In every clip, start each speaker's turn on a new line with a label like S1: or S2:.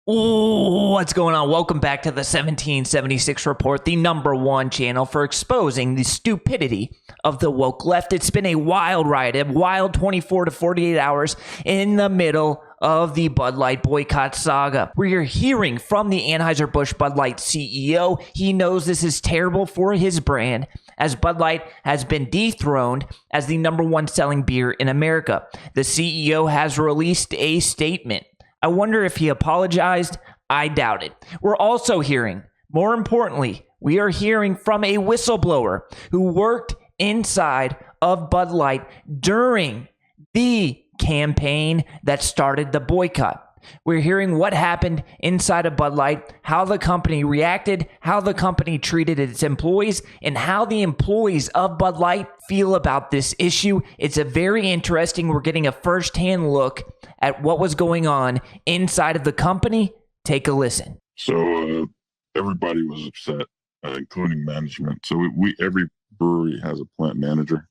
S1: Ooh, what's going on? Welcome back to the 1776 Report, the #1 channel for exposing the stupidity of the woke left. It's been a wild ride, a wild 24 to 48 hours in the middle of the Bud Light boycott saga. We're hearing from the Anhueser Busch Bud Light CEO. He knows this is terrible for his brand, as Bud Light has been dethroned as the #1 selling beer in America. The CEO has released a statement. I wonder if he apologized. I doubt it. We're also hearing, more importantly, we are hearing from a whistleblower who worked inside of Bud Light during the campaign that started the boycott. We're hearing what happened inside of Bud Light, how the company reacted, how the company treated its employees, and how the employees of Bud Light feel about this issue. It's a very interesting. We're getting a firsthand look at what was going on inside of the company. Take a listen.
S2: So everybody was upset, including management. So every brewery has a plant manager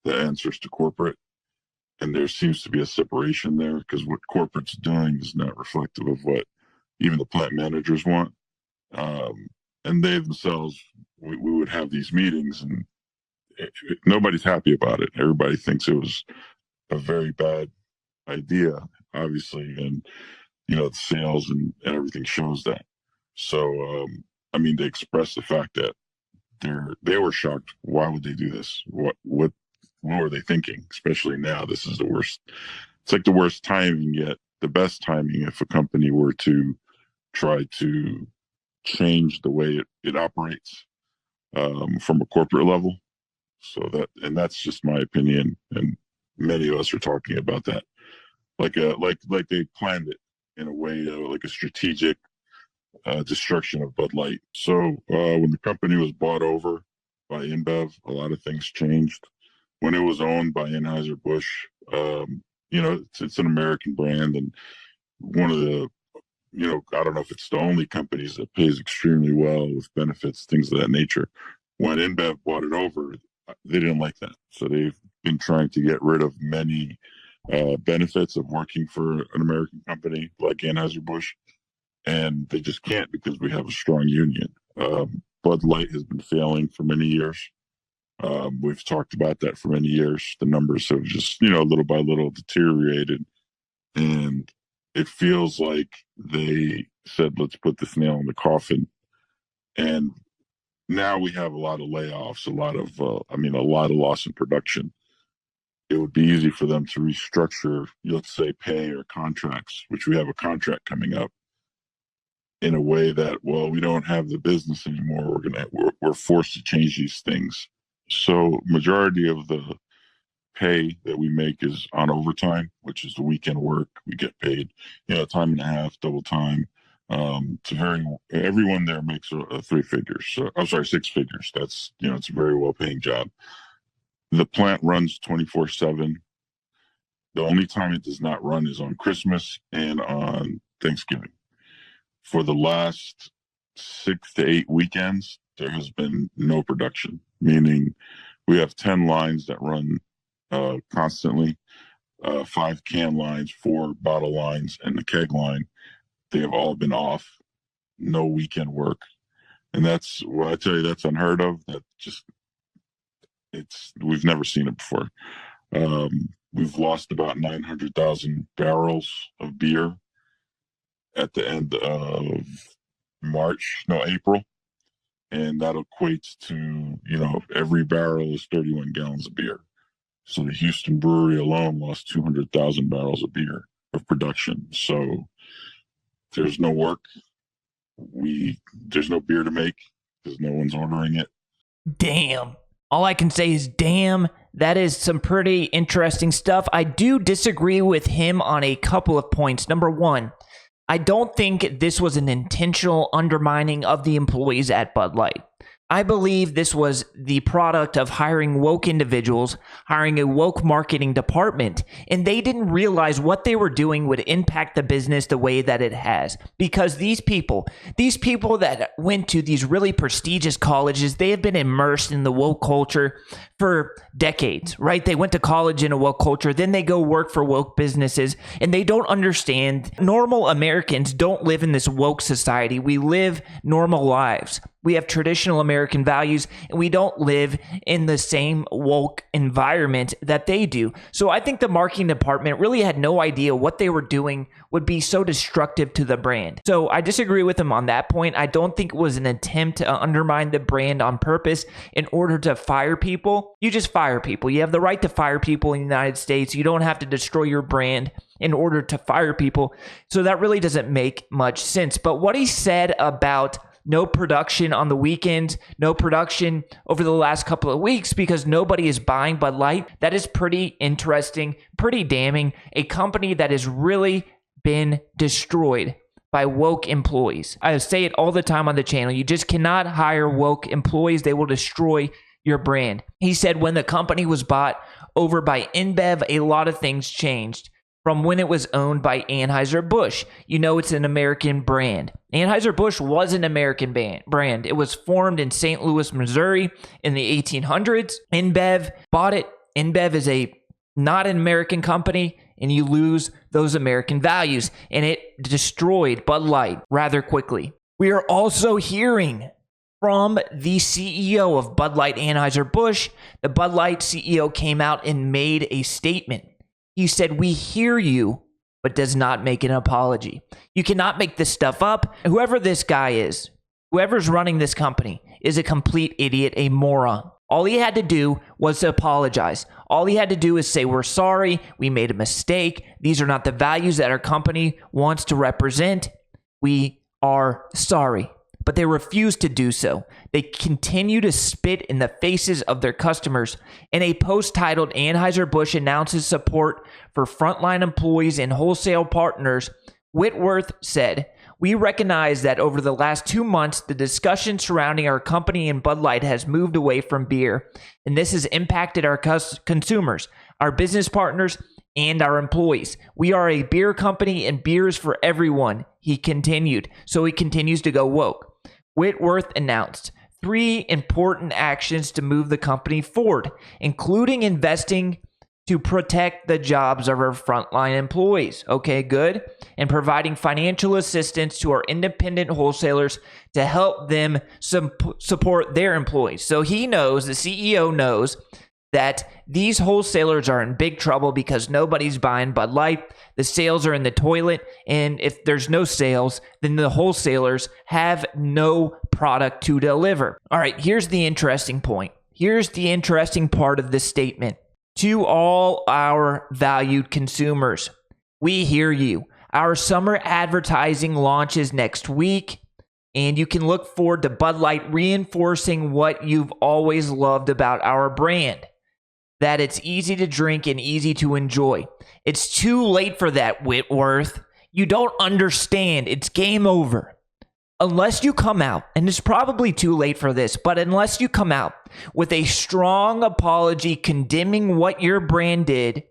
S2: that answers to corporate. And there seems to be a separation there because what corporate's doing is not reflective of what even the plant managers want. And they themselves, we would have these meetings and nobody's happy about it. Everybody thinks it was a very bad idea, obviously. And, the sales and everything shows that. So, they expressed the fact that they were shocked. Why would they do this? What were they thinking? Especially now, this is the worst. It's like the worst timing yet the best timing if a company were to try to change the way it operates from a corporate level. So that's just my opinion, and many of us are talking about that, like they planned it in a way, like a strategic destruction of Bud Light. So when the company was bought over by InBev, a lot of things changed. When it was owned by Anhueser Busch, it's an American brand, and one of the, I don't know if it's the only companies that pays extremely well with benefits, things of that nature. When InBev bought it over, they didn't like that. So they've been trying to get rid of many benefits of working for an American company like Anhueser Busch, and they just can't because we have a strong union. Bud Light has been failing for many years. We've talked about that for many years. The numbers have just, little by little deteriorated. And it feels like they said, let's put this nail in the coffin. And now we have a lot of layoffs, a lot of loss in production. It would be easy for them to restructure, let's say, pay or contracts, which we have a contract coming up, in a way that, well, we don't have the business anymore. We're forced to change these things. So majority of the pay that we make is on overtime, which is the weekend work. We get paid, time and a half, double time. Everyone there makes 3 figures. So, I'm sorry, 6 figures. That's, it's a very well paying job. The plant runs 24/7. The only time it does not run is on Christmas and on Thanksgiving. For the last 6 to 8 weekends, there has been no production, meaning we have 10 lines that run constantly, 5 can lines, 4 bottle lines, and the keg line. They have all been off, no weekend work. And that's what I tell you, that's unheard of. We've never seen it before. We've lost about 900,000 barrels of beer at the end of April. And that equates to, every barrel is 31 gallons of beer. So the Houston brewery alone lost 200,000 barrels of beer of production. So there's no work. There's no beer to make because no one's ordering it.
S1: Damn. All I can say is damn. That is some pretty interesting stuff. I do disagree with him on a couple of points. Number one, I don't think this was an intentional undermining of the employees at Bud Light. I believe this was the product of hiring woke individuals, hiring a woke marketing department, and they didn't realize what they were doing would impact the business the way that it has. Because these people that went to these really prestigious colleges, they have been immersed in the woke culture for decades, right? They went to college in a woke culture, then they go work for woke businesses, and they don't understand. Normal Americans don't live in this woke society. We live normal lives. We have traditional American values, and we don't live in the same woke environment that they do. So I think the marketing department really had no idea what they were doing would be so destructive to the brand. So I disagree with them on that point. I don't think it was an attempt to undermine the brand on purpose in order to fire people. You just fire people. You have the right to fire people in the United States. You don't have to destroy your brand in order to fire people. So that really doesn't make much sense. But what he said about no production on the weekends, no production over the last couple of weeks because nobody is buying Bud Light, that is pretty interesting, pretty damning. A company that has really been destroyed by woke employees. I say it all the time on the channel. You just cannot hire woke employees. They will destroy your brand. He said when the company was bought over by InBev, a lot of things changed from when it was owned by Anhueser Busch. You know, it's an American brand. Anhueser Busch was an American brand. It was formed in St. Louis, Missouri in the 1800s. InBev bought it. InBev is not an American company, and you lose those American values, and it destroyed Bud Light rather quickly. We are also hearing from the CEO of Bud Light, Anhueser Busch. The Bud Light CEO came out and made a statement. He said, "We hear you, but does not make an apology." You cannot make this stuff up. Whoever this guy is, whoever's running this company, is a complete idiot, a moron. All he had to do was to apologize. All he had to do is say, "We're sorry, we made a mistake. These are not the values that our company wants to represent. We are sorry." But they refuse to do so. They continue to spit in the faces of their customers. In a post titled "Anhueser Busch Announces Support for Frontline Employees and Wholesale Partners," Whitworth said, "We recognize that over the last 2 months, the discussion surrounding our company and Bud Light has moved away from beer, and this has impacted our consumers, our business partners, and our employees. We are a beer company, and beer is for everyone," he continued. So he continues to go woke. Whitworth announced 3 important actions to move the company forward, including investing to protect the jobs of our frontline employees. Okay, good. And providing financial assistance to our independent wholesalers to help them support their employees. So he knows, the CEO knows, that these wholesalers are in big trouble because nobody's buying Bud Light. The sales are in the toilet, and if there's no sales, then the wholesalers have no product to deliver. All right, here's the interesting point. Here's the interesting part of this statement. To all our valued consumers, we hear you. Our summer advertising launches next week, and you can look forward to Bud Light reinforcing what you've always loved about our brand, that it's easy to drink and easy to enjoy. It's too late for that, Whitworth. You don't understand. It's game over. Unless you come out, and it's probably too late for this, but unless you come out with a strong apology condemning what your brand did,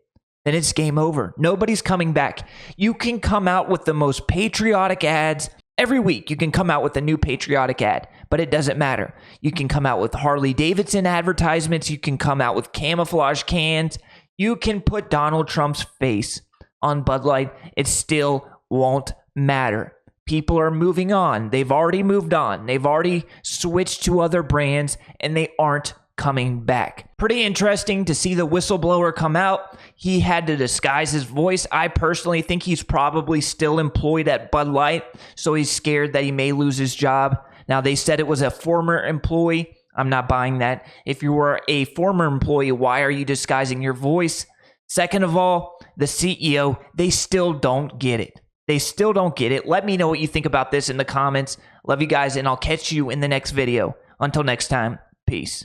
S1: then it's game over. Nobody's coming back. You can come out with the most patriotic ads. Every week, you can come out with a new patriotic ad, but it doesn't matter. You can come out with Harley Davidson advertisements. You can come out with camouflage cans. You can put Donald Trump's face on Bud Light. It still won't matter. People are moving on. They've already moved on. They've already switched to other brands, and they aren't coming back. Pretty interesting to see the whistleblower come out. He had to disguise his voice. I personally think he's probably still employed at Bud Light, so he's scared that he may lose his job. Now, they said it was a former employee. I'm not buying that. If you were a former employee, why are you disguising your voice? Second of all, the CEO, they still don't get it. They still don't get it. Let me know what you think about this in the comments. Love you guys, and I'll catch you in the next video. Until next time, peace.